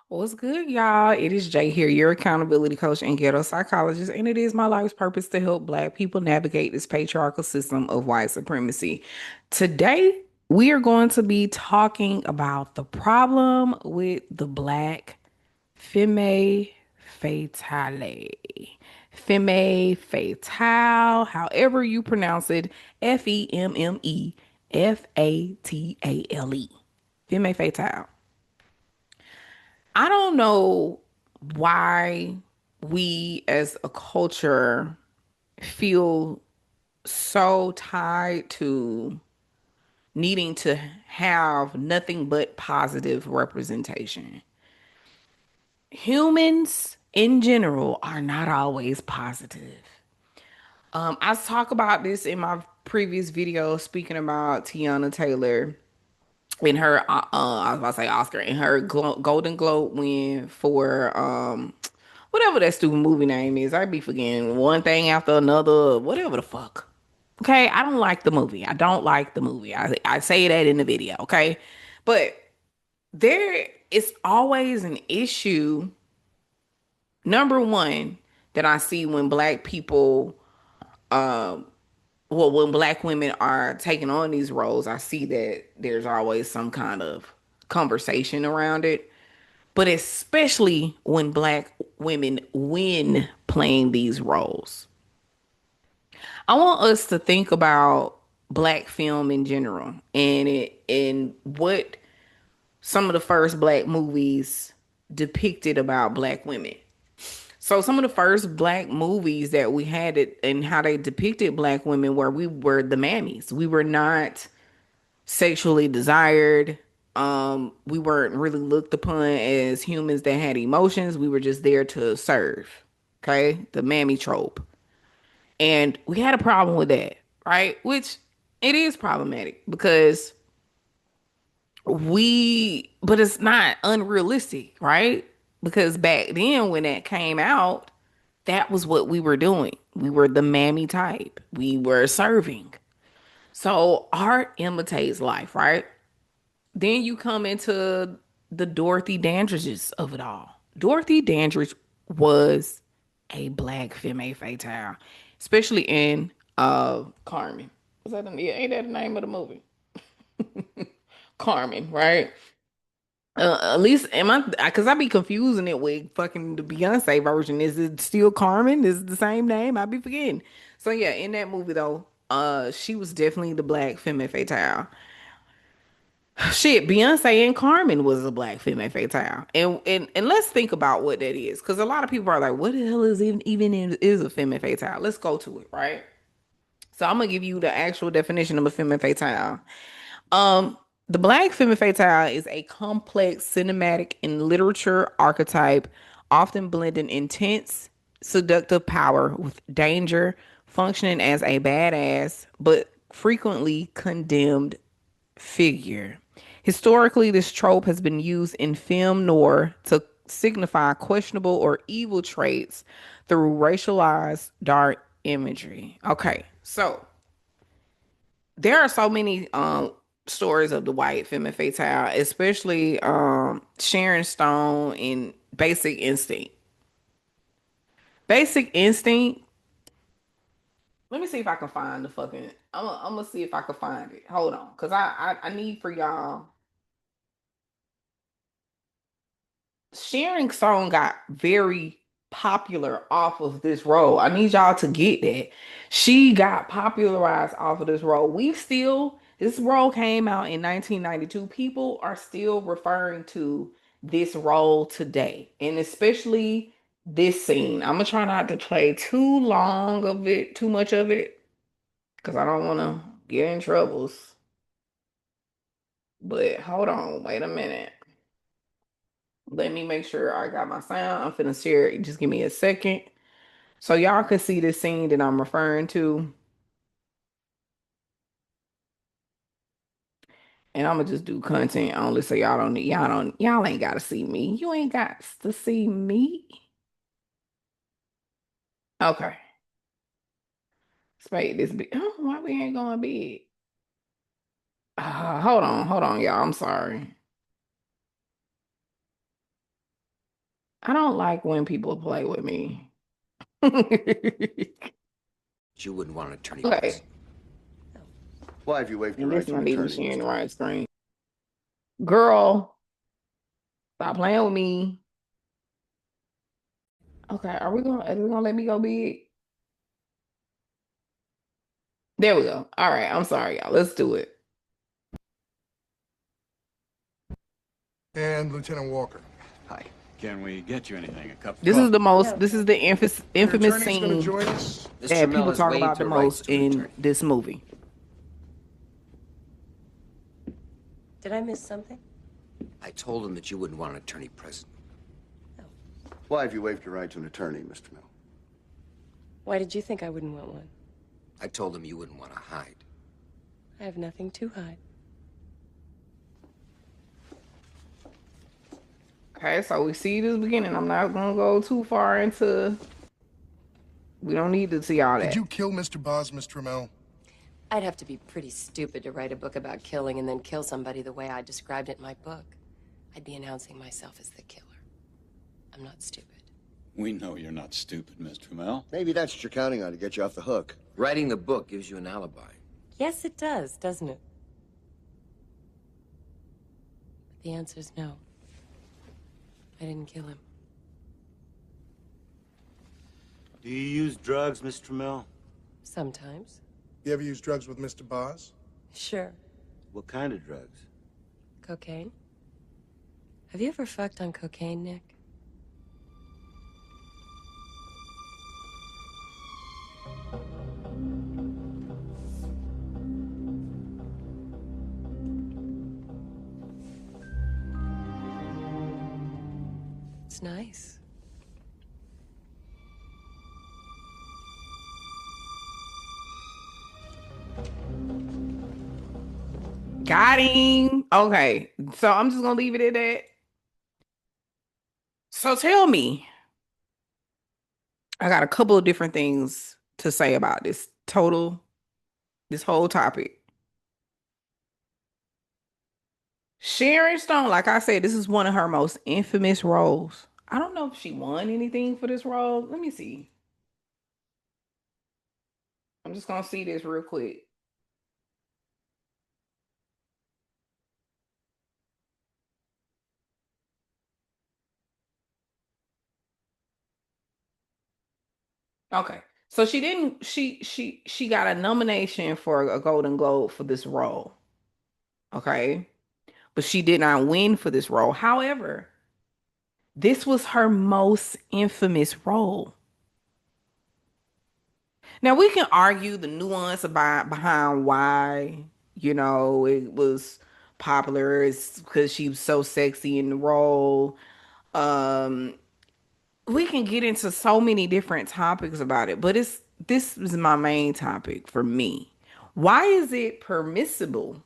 What's good, y'all? It is Jay here, your accountability coach and ghetto psychologist, and it is my life's purpose to help Black people navigate this patriarchal system of white supremacy. Today, we are going to be talking about the problem with the Black Femme Fatale. Femme Fatale, however you pronounce it, Femme Fatale. Femme Fatale. I don't know why we as a culture feel so tied to needing to have nothing but positive representation. Humans in general are not always positive. I talk about this in my previous video speaking about Tiana Taylor in her I was about to say Oscar in her Golden Globe win for whatever that stupid movie name is. I be forgetting one thing after another, whatever the fuck. Okay, I don't like the movie. I don't like the movie. I say that in the video, okay? But there is always an issue. Number one, that I see when black people well, when black women are taking on these roles, I see that there's always some kind of conversation around it. But especially when black women win playing these roles. I want us to think about black film in general and what some of the first black movies depicted about black women. So some of the first black movies that we had it and how they depicted black women where we were the mammies. We were not sexually desired. We weren't really looked upon as humans that had emotions. We were just there to serve. Okay? The mammy trope. And we had a problem with that, right? Which it is problematic because but it's not unrealistic, right? Because back then when that came out, that was what we were doing. We were the mammy type. We were serving. So art imitates life, right? Then you come into the Dorothy Dandridges of it all. Dorothy Dandridge was a black femme fatale, especially in Carmen. Was that yeah, ain't that the name of the movie? Carmen, right? At least am I? Because I be confusing it with fucking the Beyonce version. Is it still Carmen? Is it the same name? I be forgetting. So yeah, in that movie though, she was definitely the black femme fatale. Shit, Beyonce and Carmen was a black femme fatale, and let's think about what that is, because a lot of people are like, "What the hell is is a femme fatale?" Let's go to it, right? So I'm gonna give you the actual definition of a femme fatale. Um, the Black Femme Fatale is a complex cinematic and literature archetype, often blending intense, seductive power with danger, functioning as a badass, but frequently condemned figure. Historically, this trope has been used in film noir to signify questionable or evil traits through racialized dark imagery. Okay, so there are so many stories of the white femme fatale, especially Sharon Stone in Basic Instinct. Basic Instinct. Let me see if I can find the fucking. I'm gonna see if I can find it. Hold on, cause I need for y'all. Sharon Stone got very popular off of this role. I need y'all to get that. She got popularized off of this role. This role came out in 1992. People are still referring to this role today, and especially this scene. I'm gonna try not to play too long of it, too much of it, because I don't want to get in troubles. But hold on, wait a minute. Let me make sure I got my sound. I'm finna share it. Just give me a second. So y'all can see the scene that I'm referring to. And I'm gonna just do content only so y'all ain't gotta see me. You ain't got to see me. Okay. Spade this big. Oh, why we ain't going big? Hold on, y'all. I'm sorry. I don't like when people play with me. Okay. You wouldn't want an attorney present. Why have you waived your And right this to an not even attorney, sharing the Mr. right screen. Girl, stop playing with me. Okay, are we gonna let me go big? There we go. All right, I'm sorry, y'all. Let's do it. And Lieutenant Walker. Hi. Can we get you anything? A cup of This is coffee? the most, this is the Your infamous attorney's going to scene join us? Mr. that Mel people has talk about waived the her rights most to an in attorney. this movie. Did I miss something? I told him that you wouldn't want an attorney present. Why have you waived your right to an attorney, Mr. Mill? Why did you think I wouldn't want one? I told him you wouldn't want to hide. I have nothing to hide. Okay, so we see this beginning. I'm not gonna go too far into. We don't need to see all Did that. you kill Mr. Boz, Miss Trammell? I'd have to be pretty stupid to write a book about killing and then kill somebody the way I described it in my book. I'd be announcing myself as the killer. I'm not stupid. We know you're not stupid, Miss Trammell. Maybe that's what you're counting on to get you off the hook. Writing the book gives you an alibi. Yes, it does, doesn't it? But the answer's no. I didn't kill him. Do you use drugs, Miss Trammell? Sometimes. You ever use drugs with Mr. Boz? Sure. What kind of drugs? Cocaine? Have you ever fucked on cocaine, Nick? It's nice. Got him. Okay, so I'm just gonna leave it at that. So tell me, I got a couple of different things to say about this whole topic. Sharon Stone, like I said, this is one of her most infamous roles. I don't know if she won anything for this role. Let me see. I'm just gonna see this real quick. Okay. So she didn't she got a nomination for a Golden Globe for this role. Okay. But she did not win for this role. However, this was her most infamous role. Now we can argue the nuance about behind why, it was popular. It's because she was so sexy in the role. Um, we can get into so many different topics about it, but this is my main topic for me. Why is it permissible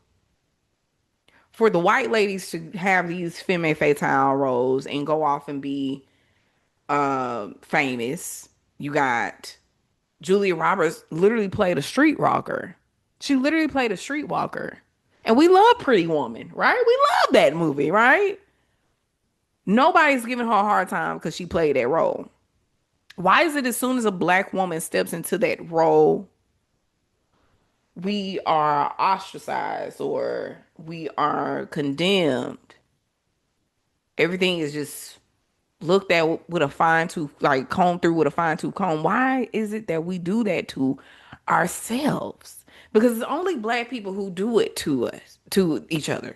for the white ladies to have these femme fatale roles and go off and be famous? You got Julia Roberts literally played a street walker. She literally played a streetwalker. And we love Pretty Woman, right? We love that movie, right? Nobody's giving her a hard time because she played that role. Why is it as soon as a black woman steps into that role, we are ostracized or we are condemned? Everything is just looked at with a fine tooth, like combed through with a fine tooth comb. Why is it that we do that to ourselves? Because it's only black people who do it to us, to each other.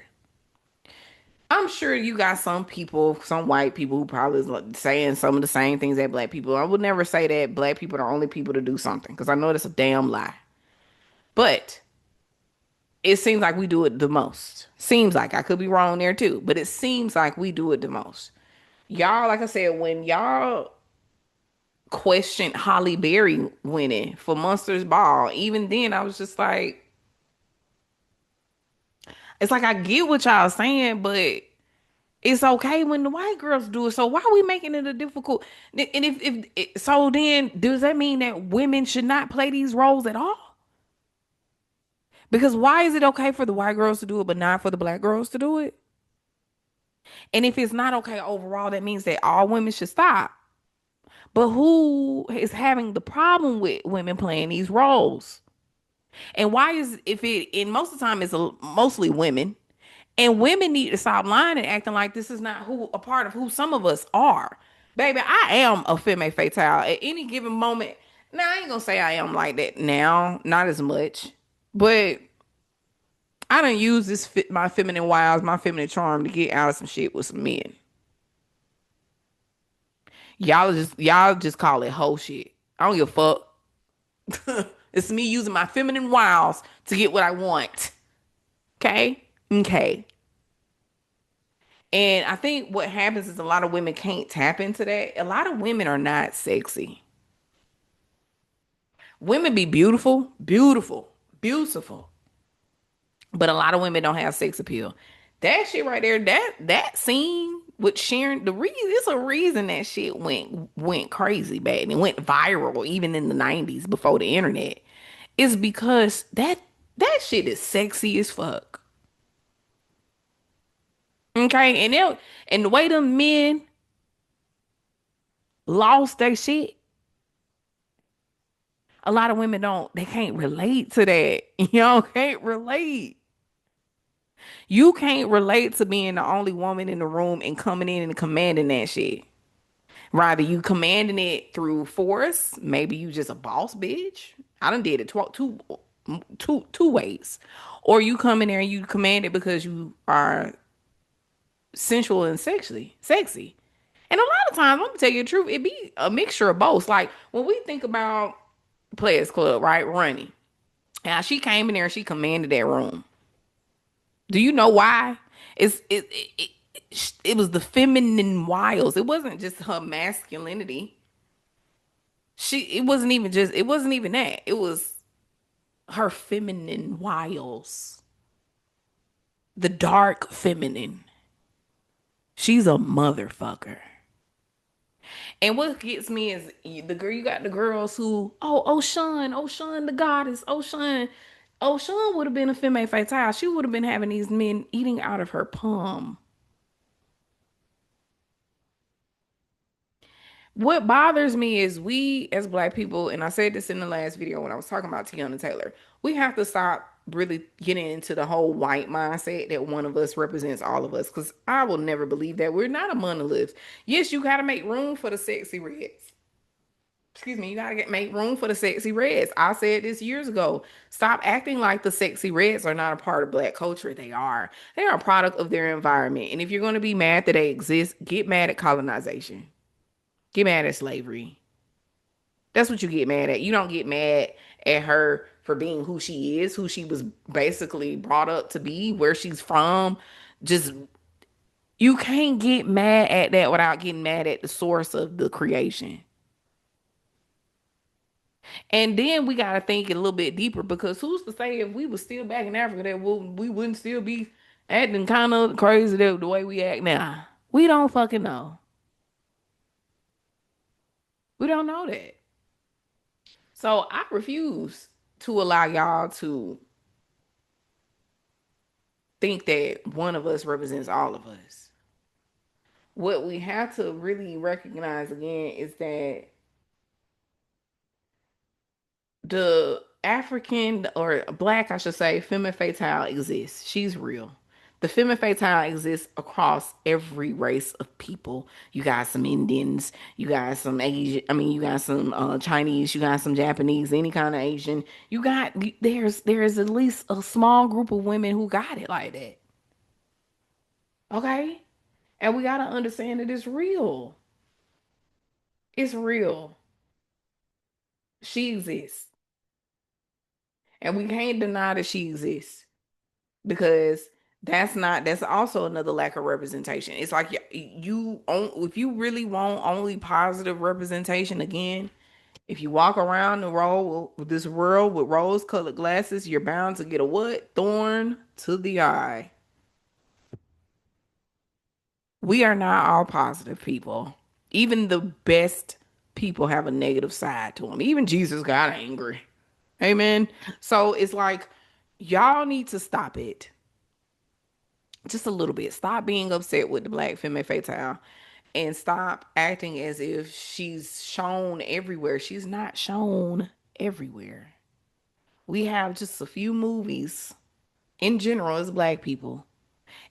I'm sure you got some people, some white people who probably is like saying some of the same things that black people. I would never say that black people are the only people to do something because I know that's a damn lie. But it seems like we do it the most. Seems like I could be wrong there too, but it seems like we do it the most. Y'all, like I said, when y'all questioned Holly Berry winning for Monsters Ball, even then I was just like, it's like I get what y'all saying, but it's okay when the white girls do it. So why are we making it a difficult? And if so, then does that mean that women should not play these roles at all? Because why is it okay for the white girls to do it, but not for the black girls to do it? And if it's not okay overall, that means that all women should stop. But who is having the problem with women playing these roles? And why is if it and most of the time it's mostly women. And women need to stop lying and acting like this is not who a part of who some of us are. Baby, I am a femme fatale at any given moment. Now I ain't gonna say I am like that now, not as much. But I don't use my feminine wiles, my feminine charm to get out of some shit with some men. Y'all just call it whole shit. I don't give a fuck. It's me using my feminine wiles to get what I want. Okay? Okay. And I think what happens is a lot of women can't tap into that. A lot of women are not sexy. Women be beautiful, beautiful, beautiful. But a lot of women don't have sex appeal. That shit right there, that scene with Sharon, the reason it's a reason that shit went crazy bad and it went viral even in the 90s before the internet. Is because that shit is sexy as fuck. Okay, and the way them men lost their shit, a lot of women they can't relate to that. Y'all can't relate. You can't relate to being the only woman in the room and coming in and commanding that shit. Rather you commanding it through force, maybe you just a boss bitch. I done did it two ways. Or you come in there and you command it because you are sensual and sexy. And a lot of times, let me tell you the truth, it be a mixture of both. Like when we think about Players Club, right? Running. Now she came in there and she commanded that room. Do you know why? It's it was the feminine wiles. It wasn't just her masculinity. It wasn't even that. It was her feminine wiles. The dark feminine. She's a motherfucker. And what gets me is you got the girls who, Ocean, the goddess, Ocean would have been a femme fatale. She would have been having these men eating out of her palm. What bothers me is we as black people, and I said this in the last video when I was talking about Tiana Taylor, we have to stop really getting into the whole white mindset that one of us represents all of us. Because I will never believe that. We're not a monolith. Yes, you got to make room for the sexy reds. Excuse me, you gotta make room for the sexy reds. I said this years ago. Stop acting like the sexy reds are not a part of black culture. They are. They are a product of their environment. And if you're gonna be mad that they exist, get mad at colonization. Get mad at slavery. That's what you get mad at. You don't get mad at her for being who she is, who she was basically brought up to be, where she's from. Just you can't get mad at that without getting mad at the source of the creation. And then we got to think it a little bit deeper because who's to say if we were still back in Africa that we wouldn't still be acting kind of crazy the way we act now? We don't fucking know. We don't know that. So I refuse to allow y'all to think that one of us represents all of us. What we have to really recognize again is that the African or black, I should say, femme fatale exists. She's real. The femme fatale exists across every race of people. You got some Indians, you got some Asian, you got some Chinese, you got some Japanese, any kind of Asian. There's at least a small group of women who got it like that. Okay? And we got to understand that it's real. It's real. She exists. And we can't deny that she exists because that's also another lack of representation. It's like if you really want only positive representation again, if you walk around the road with this world with rose-colored glasses, you're bound to get a what? Thorn to the eye. We are not all positive people. Even the best people have a negative side to them. Even Jesus got angry. Amen. So it's like y'all need to stop it. Just a little bit. Stop being upset with the Black Femme Fatale and stop acting as if she's shown everywhere. She's not shown everywhere. We have just a few movies in general as black people.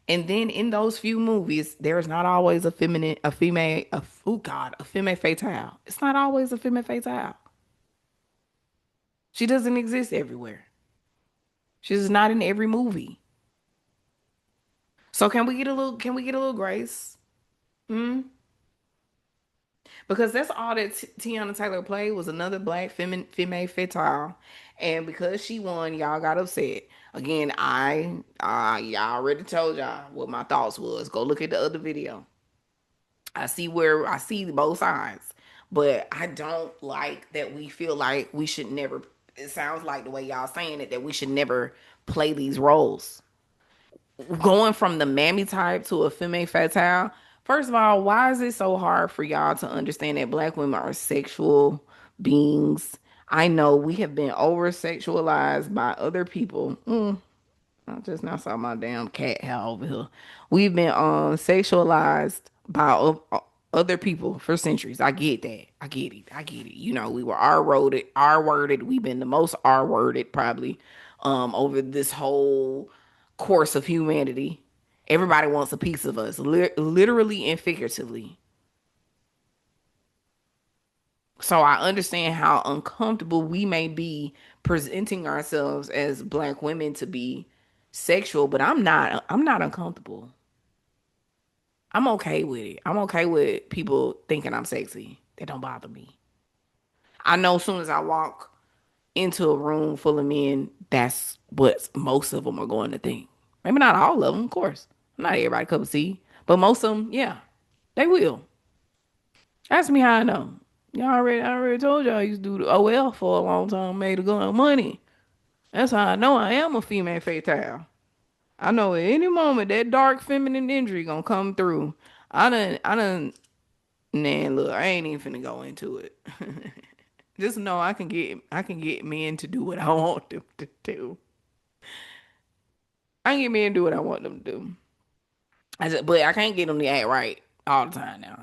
And then in those few movies, there's not always a feminine, a female, oh God, a femme fatale. It's not always a femme fatale. She doesn't exist everywhere. She's not in every movie. So can we get a little grace? Hmm? Because that's all that Tiana Taylor played was another black femme fatale, and because she won, y'all got upset. Again, y'all already told y'all what my thoughts was. Go look at the other video. I see both sides, but I don't like that we feel like we should never. It sounds like the way y'all saying it that we should never play these roles. Going from the mammy type to a femme fatale. First of all, why is it so hard for y'all to understand that black women are sexual beings? I know we have been over sexualized by other people. I just now saw my damn cat hair over here. We've been sexualized by other people for centuries. I get that. I get it. I get it. You know, we were R worded. We've been the most R worded probably over this whole course of humanity. Everybody wants a piece of us, literally and figuratively. So I understand how uncomfortable we may be presenting ourselves as black women to be sexual, but I'm not uncomfortable. I'm okay with it. I'm okay with people thinking I'm sexy. That don't bother me. I know as soon as I walk into a room full of men, that's what most of them are going to think. Maybe not all of them, of course. Not everybody cup of tea, but most of them, yeah, they will. Ask me how I know. I already told y'all I used to do the OL for a long time, made a good money. That's how I know I am a female fatale. I know at any moment that dark feminine energy gonna come through. I done, man, look, I ain't even finna go into it. Just know I can get men to do what I want them to do. I can get men to do what I want them to do. But I can't get them to act right all the time now.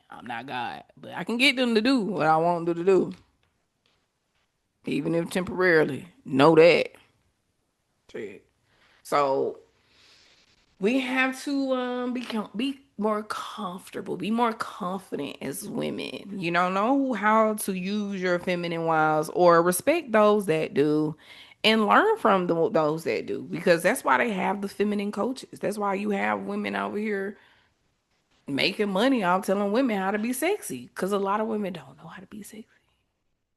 I'm not God, but I can get them to do what I want them to do, even if temporarily. Know that. Shit. So we have to be more comfortable, be more confident as women. You know how to use your feminine wiles or respect those that do, and learn from those that do, because that's why they have the feminine coaches. That's why you have women over here making money off telling women how to be sexy, because a lot of women don't know how to be sexy,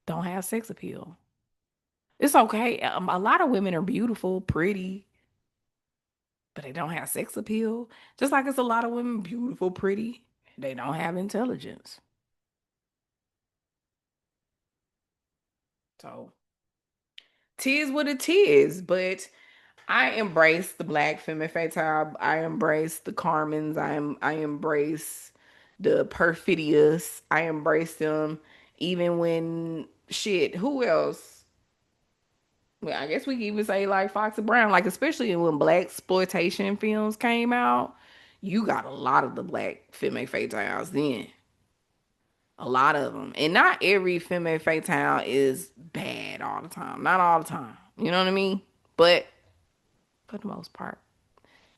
don't have sex appeal. It's okay. A lot of women are beautiful, pretty, but they don't have sex appeal. Just like it's a lot of women beautiful, pretty, they don't have intelligence. So tis what it is. But I embrace the black femme fatale. I embrace the Carmens. I embrace the perfidious. I embrace them even when shit. Who else? Well, I guess we can even say like Foxy Brown, like especially when black exploitation films came out, you got a lot of the black femme fatales then. A lot of them. And not every femme fatale is bad all the time. Not all the time. You know what I mean? But for the most part,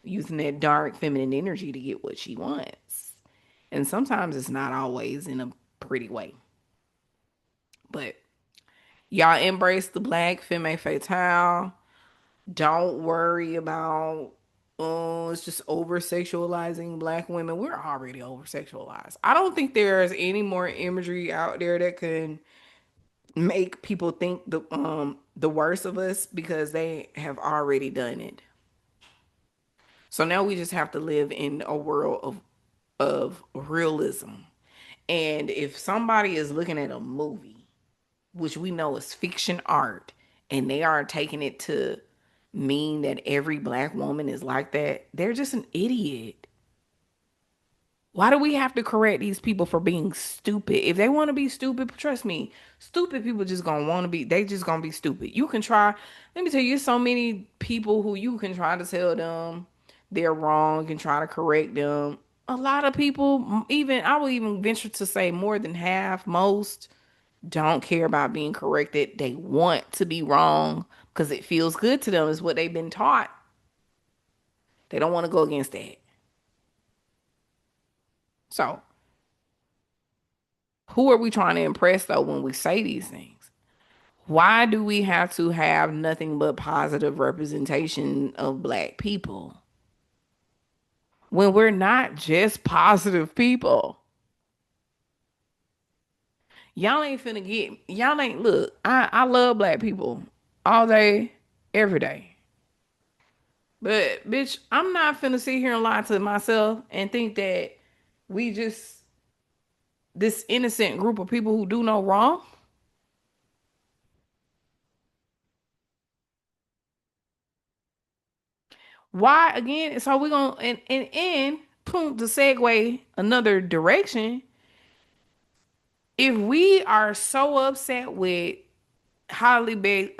using that dark feminine energy to get what she wants. And sometimes it's not always in a pretty way. But y'all embrace the black femme fatale. Don't worry about, oh, it's just over sexualizing black women. We're already over sexualized. I don't think there's any more imagery out there that can make people think the worst of us, because they have already done it. So now we just have to live in a world of realism. And if somebody is looking at a movie, which we know is fiction art, and they are taking it to mean that every black woman is like that, they're just an idiot. Why do we have to correct these people for being stupid? If they want to be stupid, trust me, stupid people just gonna want to be, they just gonna be stupid. You can try, let me tell you, so many people who you can try to tell them they're wrong and try to correct them. A lot of people, even I would even venture to say more than half, most don't care about being corrected. They want to be wrong because it feels good to them, is what they've been taught. They don't want to go against that. So, who are we trying to impress though when we say these things? Why do we have to have nothing but positive representation of black people when we're not just positive people? Y'all ain't finna get, y'all ain't, look, I love black people all day, every day. But bitch, I'm not finna sit here and lie to myself and think that we just this innocent group of people who do no wrong. Why again? So we're gonna and boom, to segue another direction. If we are so upset with Holly Berry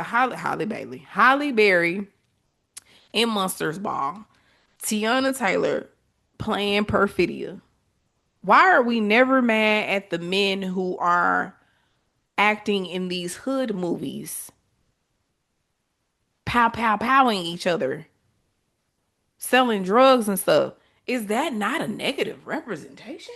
in Monsters Ball, Tiana Taylor playing Perfidia, why are we never mad at the men who are acting in these hood movies, pow pow powing each other, selling drugs and stuff? Is that not a negative representation?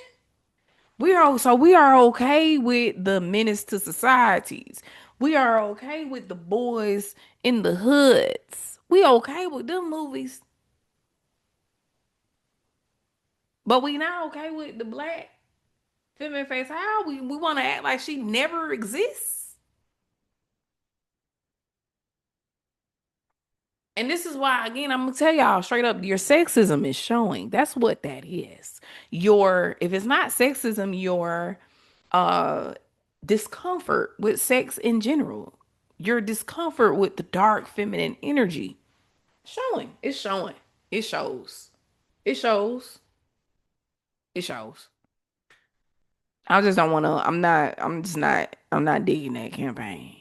We are okay with the menace to societies. We are okay with the boys in the hoods. We okay with them movies. But we not okay with the black feminine face. How we want to act like she never exists. And this is why, again, I'm gonna tell y'all straight up, your sexism is showing. That's what that is. Your if it's not sexism, your uh discomfort with sex in general, your discomfort with the dark feminine energy, showing. It's showing. It shows. It shows. It shows. I just don't want to. I'm not digging that campaign.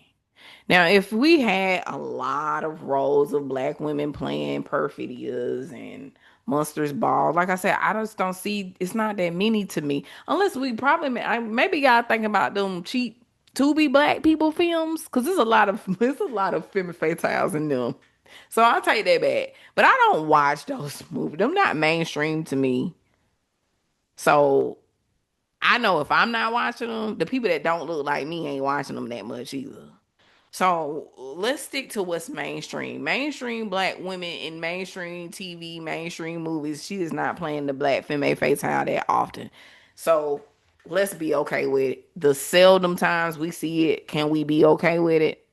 Now, if we had a lot of roles of black women playing Perfidias and Monsters Ball, like I said, I just don't see, it's not that many to me. Unless we probably, maybe y'all think about them cheap Tubi black people films, because there's a lot of femme fatales in them. So I'll take that back. But I don't watch those movies. They're not mainstream to me. So I know if I'm not watching them, the people that don't look like me ain't watching them that much either. So let's stick to what's mainstream. Mainstream black women in mainstream TV, mainstream movies. She is not playing the black femme fatale that often. So let's be okay with it. The seldom times we see it, can we be okay with it?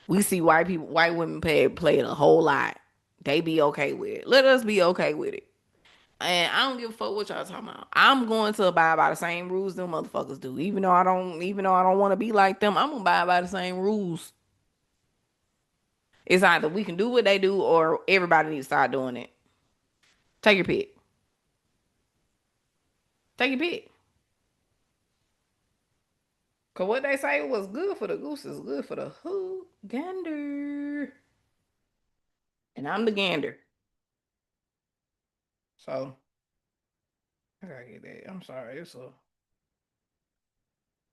We see white women play it a whole lot. They be okay with it. Let us be okay with it. And I don't give a fuck what y'all talking about. I'm going to abide by the same rules them motherfuckers do. Even though I don't want to be like them, I'm gonna abide by the same rules. It's either we can do what they do or everybody needs to start doing it. Take your pick. Take your pick. Cause what they say was good for the goose is good for the who gander. And I'm the gander. So I gotta get that. I'm sorry, it's a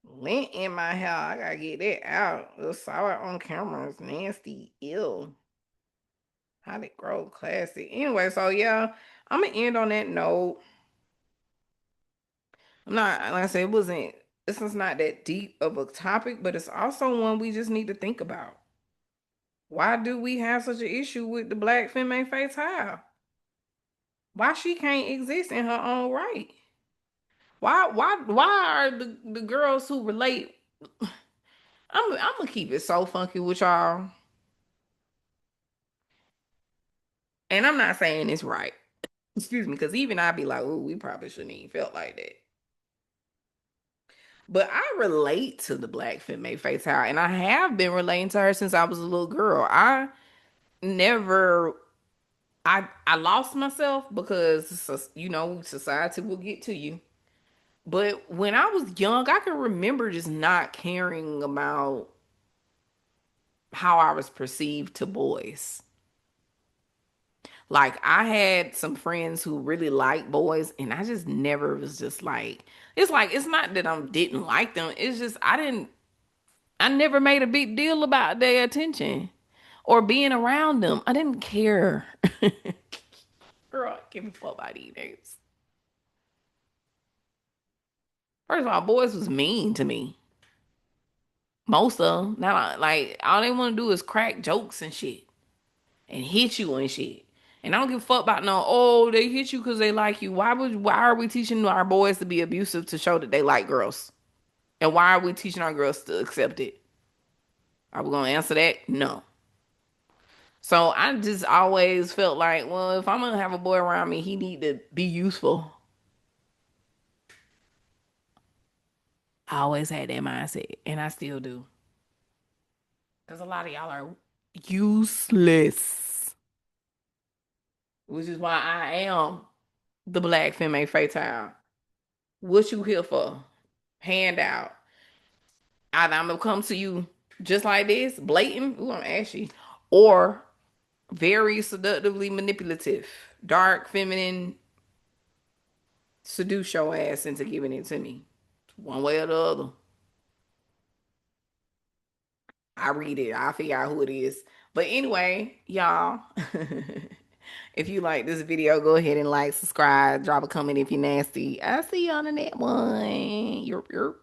lint in my hair. I gotta get that out. I saw it on camera. It's nasty. Ew. How it grow classy. Anyway, so yeah, I'm gonna end on that note. I'm not like I said, this is not that deep of a topic, but it's also one we just need to think about. Why do we have such an issue with the black femme fatale? Why she can't exist in her own right? Why are the girls who relate? I'm gonna keep it so funky with y'all. And I'm not saying it's right. Excuse me, because even I'd be like, "Ooh, we probably shouldn't even felt like that." But I relate to the black femme fatale, and I have been relating to her since I was a little girl. Never, I lost myself because society will get to you. But when I was young, I can remember just not caring about how I was perceived to boys. Like I had some friends who really liked boys, and I just never was just like it's not that I didn't like them. It's just I never made a big deal about their attention or being around them. I didn't care. Girl, give me fuck by these niggas. First of all, boys was mean to me. Most of them. Now, like all they want to do is crack jokes and shit and hit you and shit. And I don't give a fuck about no. Oh, they hit you because they like you. Why are we teaching our boys to be abusive to show that they like girls? And why are we teaching our girls to accept it? Are we gonna answer that? No. So I just always felt like, well, if I'm gonna have a boy around me, he need to be useful. I always had that mindset, and I still do. Because a lot of y'all are useless, which is why I am the Black Femme Fatale. What you here for? Handout. Either I'm gonna come to you just like this, blatant, ooh, I'm ashy, or very seductively manipulative, dark, feminine, seduce your ass into giving it to me. One way or the other. I read it. I figure out who it is. But anyway, y'all, if you like this video, go ahead and like, subscribe, drop a comment if you're nasty. I'll see you on the next one. Yerp, yerp.